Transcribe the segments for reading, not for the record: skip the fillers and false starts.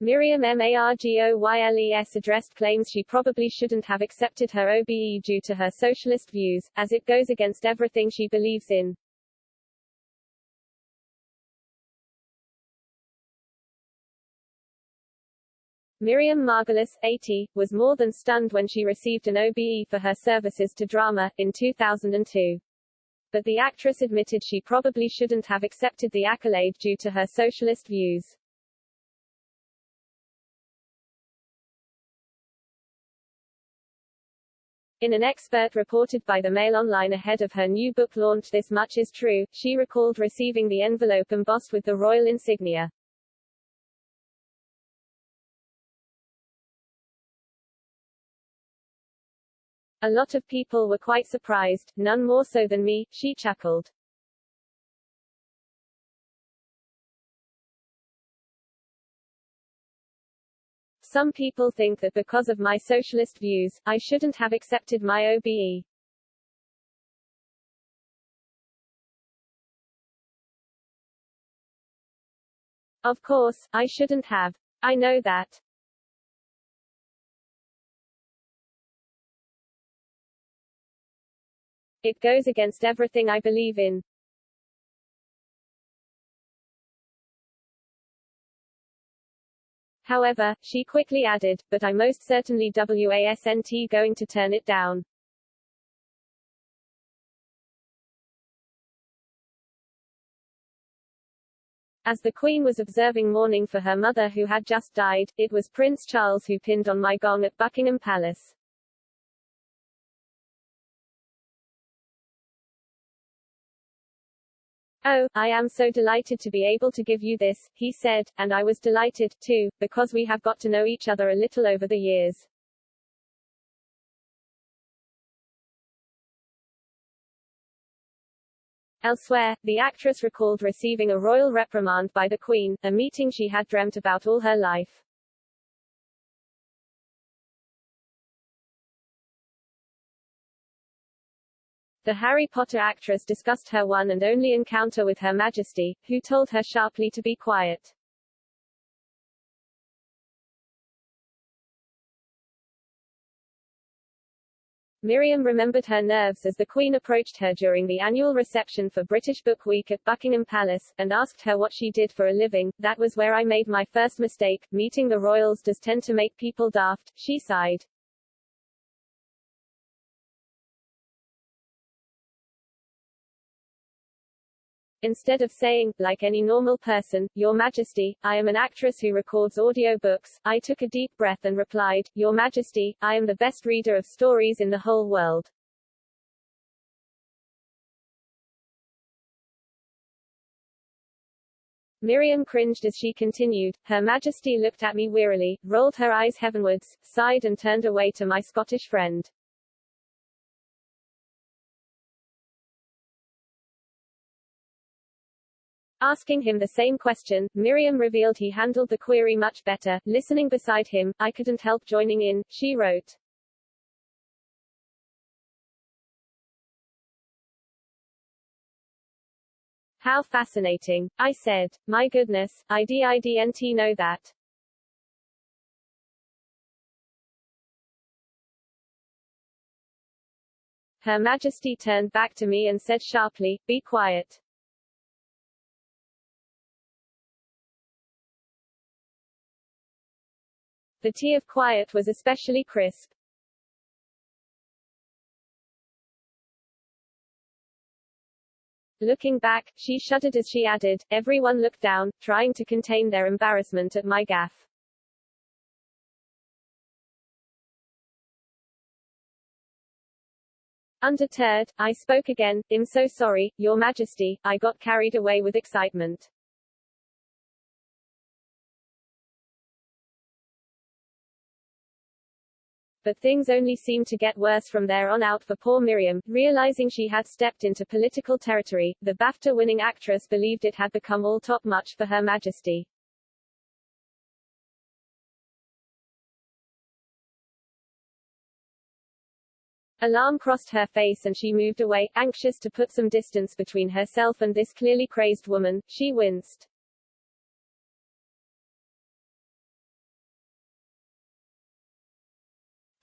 Miriam Margolyes addressed claims she probably shouldn't have accepted her OBE due to her socialist views, as it goes against everything she believes in. Miriam Margolyes, 80, was more than stunned when she received an OBE for her services to drama, in 2002. But the actress admitted she probably shouldn't have accepted the accolade due to her socialist views. In an expert reported by the Mail Online ahead of her new book launch This Much Is True, she recalled receiving the envelope embossed with the royal insignia. A lot of people were quite surprised, none more so than me, she chuckled. Some people think that because of my socialist views, I shouldn't have accepted my OBE. Of course, I shouldn't have. I know that. It goes against everything I believe in. However, she quickly added, but I most certainly wasn't going to turn it down. As the Queen was observing mourning for her mother who had just died, it was Prince Charles who pinned on my gong at Buckingham Palace. Oh, I am so delighted to be able to give you this, he said, and I was delighted, too, because we have got to know each other a little over the years. Elsewhere, the actress recalled receiving a royal reprimand by the Queen, a meeting she had dreamt about all her life. The Harry Potter actress discussed her one and only encounter with Her Majesty, who told her sharply to be quiet. Miriam remembered her nerves as the Queen approached her during the annual reception for British Book Week at Buckingham Palace, and asked her what she did for a living. That was where I made my first mistake. Meeting the royals does tend to make people daft, she sighed. Instead of saying, like any normal person, Your Majesty, I am an actress who records audiobooks, I took a deep breath and replied, Your Majesty, I am the best reader of stories in the whole world. Miriam cringed as she continued. Her Majesty looked at me wearily, rolled her eyes heavenwards, sighed and turned away to my Scottish friend. Asking him the same question, Miriam revealed he handled the query much better. Listening beside him, I couldn't help joining in, she wrote. How fascinating, I said. My goodness, I didn't know that. Her Majesty turned back to me and said sharply, be quiet. The tea of quiet was especially crisp. Looking back, she shuddered as she added, everyone looked down, trying to contain their embarrassment at my gaffe. Undeterred, I spoke again, I'm so sorry, Your Majesty, I got carried away with excitement. But things only seemed to get worse from there on out for poor Miriam. Realizing she had stepped into political territory, the BAFTA-winning actress believed it had become all top much for Her Majesty. Alarm crossed her face and she moved away, anxious to put some distance between herself and this clearly crazed woman. She winced.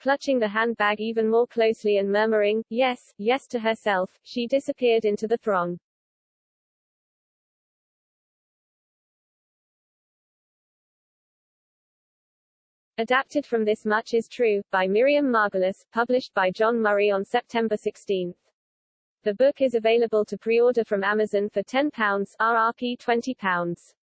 Clutching the handbag even more closely and murmuring, "Yes, yes," to herself, she disappeared into the throng. Adapted from This Much Is True, by Miriam Margolyes, published by John Murray on September 16. The book is available to pre-order from Amazon for £10, RRP £20.